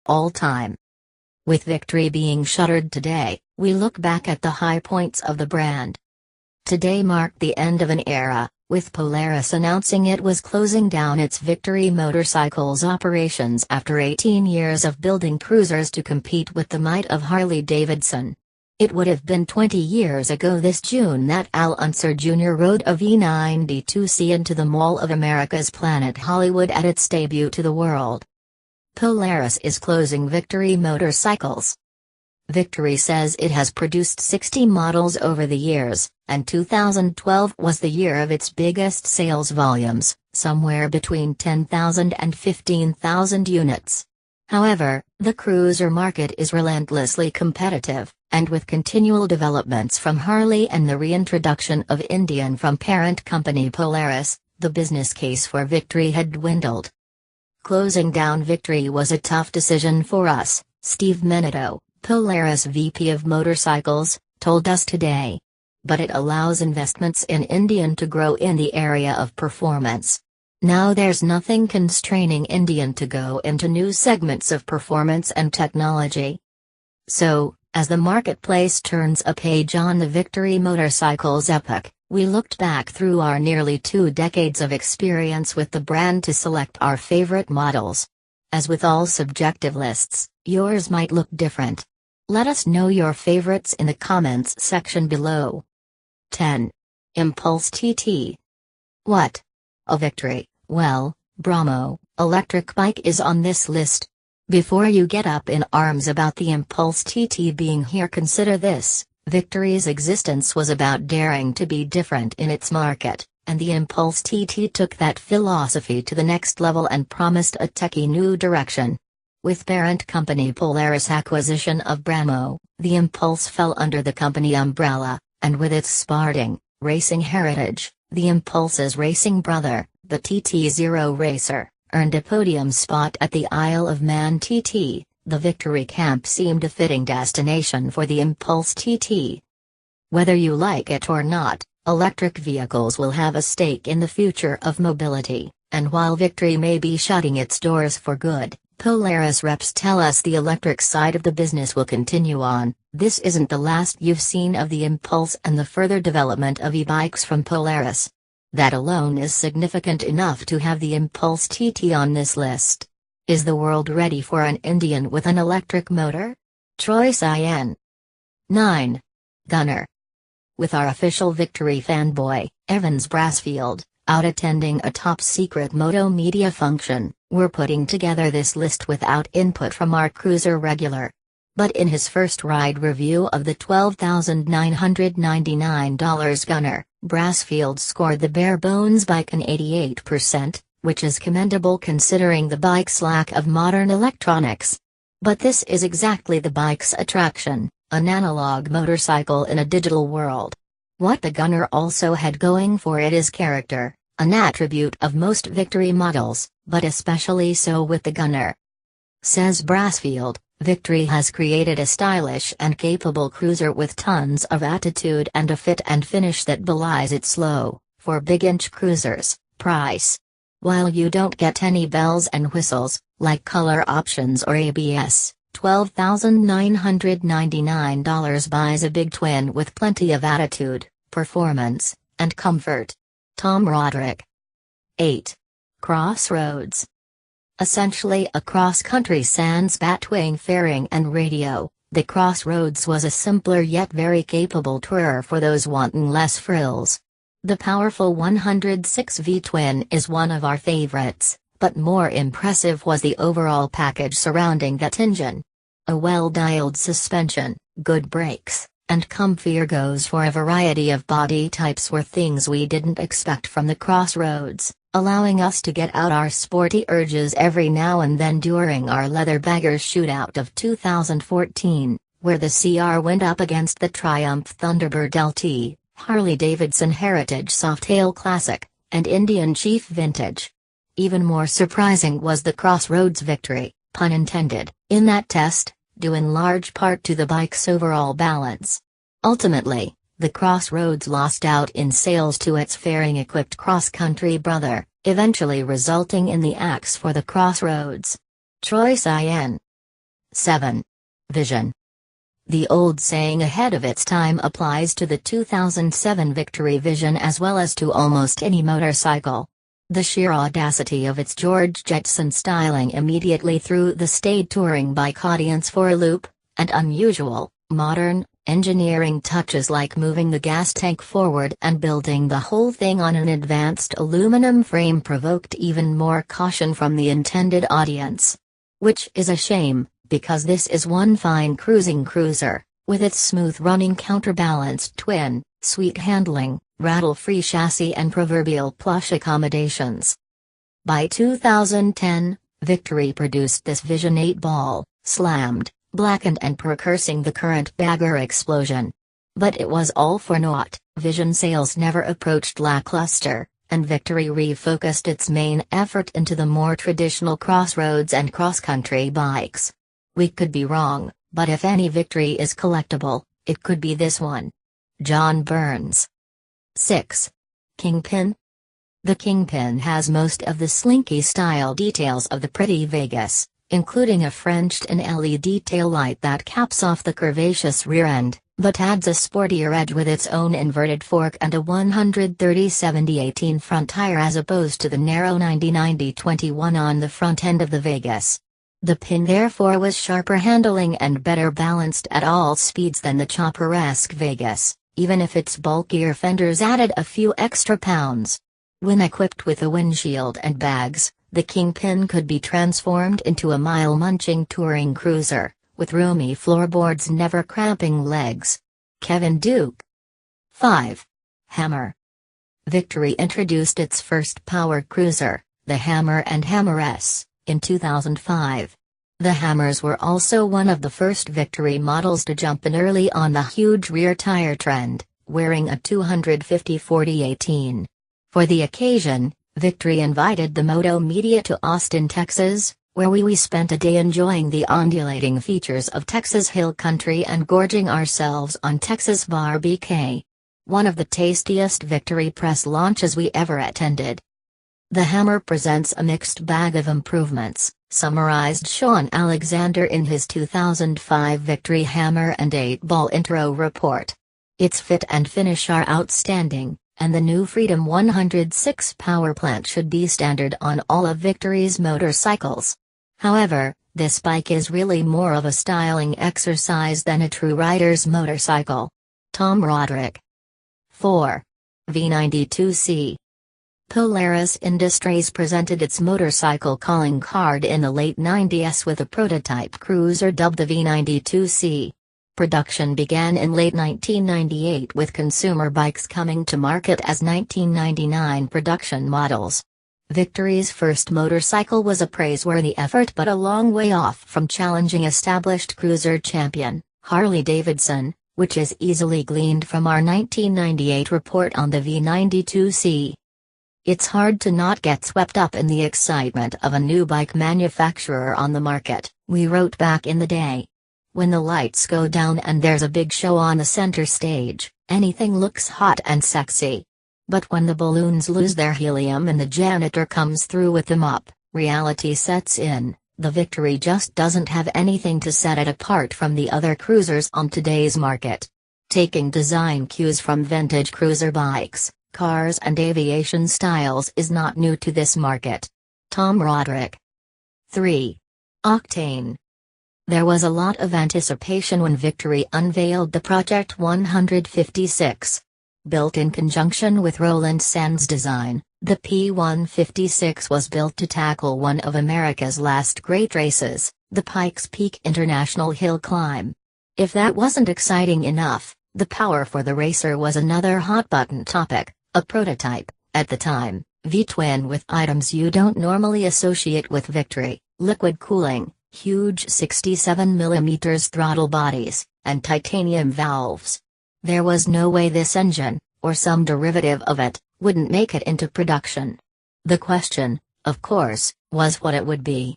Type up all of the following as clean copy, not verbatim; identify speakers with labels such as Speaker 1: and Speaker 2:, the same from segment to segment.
Speaker 1: all time. With Victory being shuttered today, we look back at the high points of the brand. Today marked the end of an era, with Polaris announcing it was closing down its Victory Motorcycles operations after 18 years of building cruisers to compete with the might of Harley-Davidson. It would have been 20 years ago this June that Al Unser Jr. rode a V92C into the Mall of America's Planet Hollywood at its debut to the world. Polaris is closing Victory Motorcycles. Victory says it has produced 60 models over the years, and 2012 was the year of its biggest sales volumes, somewhere between 10,000 and 15,000 units. However, the cruiser market is relentlessly competitive, and with continual developments from Harley and the reintroduction of Indian from parent company Polaris, the business case for Victory had dwindled. Closing down Victory was a tough decision for us, Steve Menneto, Polaris VP of Motorcycles, told us today. But it allows investments in Indian to grow in the area of performance. Now there's nothing constraining Indian to go into new segments of performance and technology. So, as the marketplace turns a page on the Victory Motorcycles epic, we looked back through our nearly 2 decades of experience with the brand to select our favorite models. As with all subjective lists, yours might look different. Let us know your favorites in the comments section below. 10. Impulse TT. What? A Victory, well, Brahmo, electric bike is on this list. Before you get up in arms about the Impulse TT being here, consider this: Victory's existence was about daring to be different in its market, and the Impulse TT took that philosophy to the next level and promised a techy new direction. With parent company Polaris' acquisition of Brahmo, the Impulse fell under the company umbrella, and with its sporting, racing heritage, the Impulse's racing brother, the TT0 Racer, earned a podium spot at the Isle of Man TT. The Victory Camp seemed a fitting destination for the Impulse TT. Whether you like it or not, electric vehicles will have a stake in the future of mobility, and while Victory may be shutting its doors for good, Polaris reps tell us the electric side of the business will continue on. This isn't the last you've seen of the Impulse and the further development of e-bikes from Polaris. That alone is significant enough to have the Impulse TT on this list. Is the world ready for an Indian with an electric motor? Troy Cyan. 9. Gunner. With our official Victory fanboy, Evans Brassfield, out attending a top-secret Moto Media function, we're putting together this list without input from our cruiser regular. But in his first ride review of the $12,999 Gunner, Brassfield scored the bare-bones bike an 88%, which is commendable considering the bike's lack of modern electronics. But this is exactly the bike's attraction, an analog motorcycle in a digital world. What the Gunner also had going for it is character, an attribute of most Victory models, but especially so with the Gunner. Says Brassfield, Victory has created a stylish and capable cruiser with tons of attitude and a fit and finish that belies its low, for big-inch cruisers, price. While you don't get any bells and whistles, like color options or ABS, $12,999 buys a big twin with plenty of attitude, performance, and comfort. Tom Roderick. 8. Crossroads. Essentially a cross-country sans batwing fairing and radio, the Crossroads was a simpler yet very capable tourer for those wanting less frills. The powerful 106V twin is one of our favorites, but more impressive was the overall package surrounding that engine. A well-dialed suspension, good brakes, and comfy ergos for a variety of body types were things we didn't expect from the Crossroads, allowing us to get out our sporty urges every now and then during our leather baggers shootout of 2014, where the CR went up against the Triumph Thunderbird LT, Harley-Davidson Heritage Softail Classic, and Indian Chief Vintage. Even more surprising was the Crossroads victory, pun intended, in that test, due in large part to the bike's overall balance. Ultimately, the Crossroads lost out in sales to its fairing-equipped cross-country brother, eventually resulting in the axe for the Crossroads. Troy Cyan. 7. Vision. The old saying ahead of its time applies to the 2007 Victory Vision as well as to almost any motorcycle. The sheer audacity of its George Jetson styling immediately threw the staid touring bike audience for a loop, and unusual, modern, engineering touches like moving the gas tank forward and building the whole thing on an advanced aluminum frame provoked even more caution from the intended audience. Which is a shame, because this is one fine cruising cruiser, with its smooth-running counterbalanced twin, sweet handling, rattle-free chassis and proverbial plush accommodations. By 2010, Victory produced this Vision 8-ball, slammed, blackened and precursing the current bagger explosion. But it was all for naught. Vision sales never approached lackluster, and Victory refocused its main effort into the more traditional crossroads and cross-country bikes. We could be wrong, but if any Victory is collectible, it could be this one. John Burns. 6. Kingpin. The Kingpin has most of the slinky style details of the pretty Vegas, including a Frenched and LED taillight that caps off the curvaceous rear end, but adds a sportier edge with its own inverted fork and a 130/70/18 front tire as opposed to the narrow 90/90/21 on the front end of the Vegas. The Pin therefore was sharper handling and better balanced at all speeds than the chopper-esque Vegas, even if its bulkier fenders added a few extra pounds. When equipped with a windshield and bags, the Kingpin could be transformed into a mile-munching touring cruiser, with roomy floorboards never cramping legs. Kevin Duke. 5. Hammer. Victory introduced its first power cruiser, the Hammer and Hammer S, in 2005. The Hammers were also one of the first Victory models to jump in early on the huge rear tire trend, wearing a 250/40/18. For the occasion, Victory invited the Moto media to Austin, Texas, where we spent a day enjoying the undulating features of Texas Hill Country and gorging ourselves on Texas barbecue. One of the tastiest Victory press launches we ever attended. The Hammer presents a mixed bag of improvements, summarized Sean Alexander in his 2005 Victory Hammer and 8-ball intro report. Its fit and finish are outstanding, and the new Freedom 106 power plant should be standard on all of Victory's motorcycles. However, this bike is really more of a styling exercise than a true rider's motorcycle. Tom Roderick. 4. V92C. Polaris Industries presented its motorcycle calling card in the late 90s with a prototype cruiser dubbed the V92C. Production began in late 1998 with consumer bikes coming to market as 1999 production models. Victory's first motorcycle was a praiseworthy effort but a long way off from challenging established cruiser champion, Harley-Davidson, which is easily gleaned from our 1998 report on the V92C. It's hard to not get swept up in the excitement of a new bike manufacturer on the market, we wrote back in the day. When the lights go down and there's a big show on the center stage, anything looks hot and sexy. But when the balloons lose their helium and the janitor comes through with the mop, reality sets in. The Victory just doesn't have anything to set it apart from the other cruisers on today's market. Taking design cues from vintage cruiser bikes, cars and aviation styles is not new to this market. Tom Roderick. 3. Octane. There was a lot of anticipation when Victory unveiled the Project 156. Built in conjunction with Roland Sands Design, the P156 was built to tackle one of America's last great races, the Pikes Peak International Hill Climb. If that wasn't exciting enough, the power for the racer was another hot-button topic. A prototype, at the time, V-twin with items you don't normally associate with Victory, liquid cooling, huge 67mm throttle bodies, and titanium valves. There was no way this engine, or some derivative of it, wouldn't make it into production. The question, of course, was what it would be.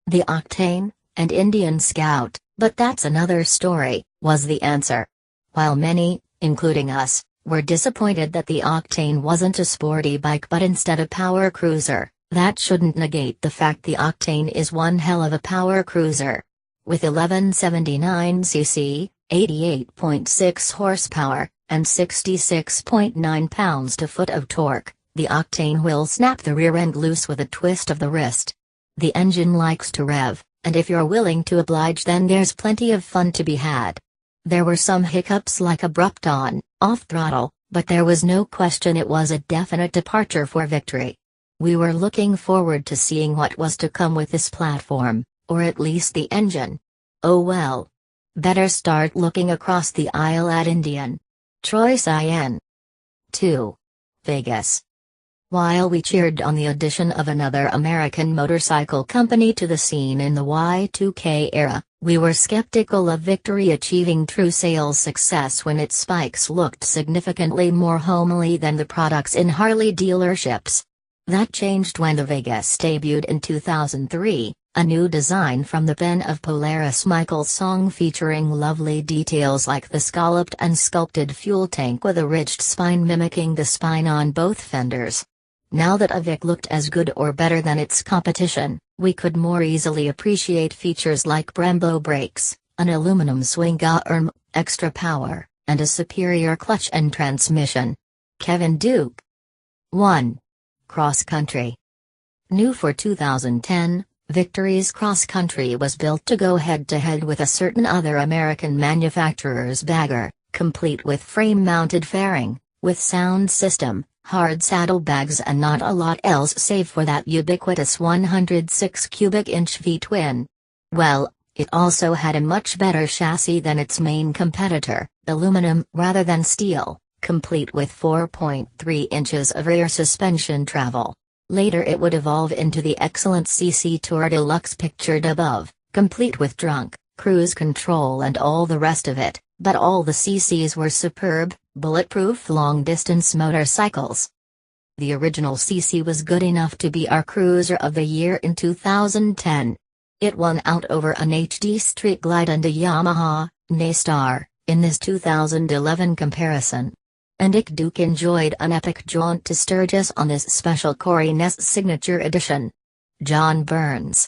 Speaker 1: The Octane, and Indian Scout, but that's another story, was the answer. While many, including us, were disappointed that the Octane wasn't a sporty bike but instead a power cruiser, that shouldn't negate the fact the Octane is one hell of a power cruiser. With 1179 cc, 88.6 horsepower, and 66.9 pounds-to-foot of torque, the Octane will snap the rear end loose with a twist of the wrist. The engine likes to rev, and if you're willing to oblige, then there's plenty of fun to be had. There were some hiccups like abrupt on-off throttle, but there was no question it was a definite departure for Victory. We were looking forward to seeing what was to come with this platform, or at least the engine. Oh well. Better start looking across the aisle at Indian. Choice IN. 2. Vegas. While we cheered on the addition of another American motorcycle company to the scene in the Y2K era, we were skeptical of Victory achieving true sales success when its spikes looked significantly more homely than the products in Harley dealerships. That changed when the Vegas debuted in 2003, a new design from the pen of Polaris Michael Song featuring lovely details like the scalloped and sculpted fuel tank with a ridged spine mimicking the spine on both fenders. Now that a Vic looked as good or better than its competition, we could more easily appreciate features like Brembo brakes, an aluminum swing arm, extra power, and a superior clutch and transmission. Kevin Duke. 1. Cross Country. New for 2010, Victory's Cross Country was built to go head-to-head with a certain other American manufacturer's bagger, complete with frame-mounted fairing, with sound system, hard saddlebags and not a lot else save for that ubiquitous 106 cubic inch V-twin. Well, it also had a much better chassis than its main competitor, aluminum rather than steel, complete with 4.3 inches of rear suspension travel. Later it would evolve into the excellent CC Tour Deluxe pictured above, complete with trunk, cruise control and all the rest of it, but all the CCs were superb, bulletproof long-distance motorcycles. The original CC was good enough to be our Cruiser of the Year in 2010. It won out over an HD Street Glide and a Yamaha Naystar in this 2011 comparison. And Ick Duke enjoyed an epic jaunt to Sturgis on this special Corey Ness Signature Edition. John Burns.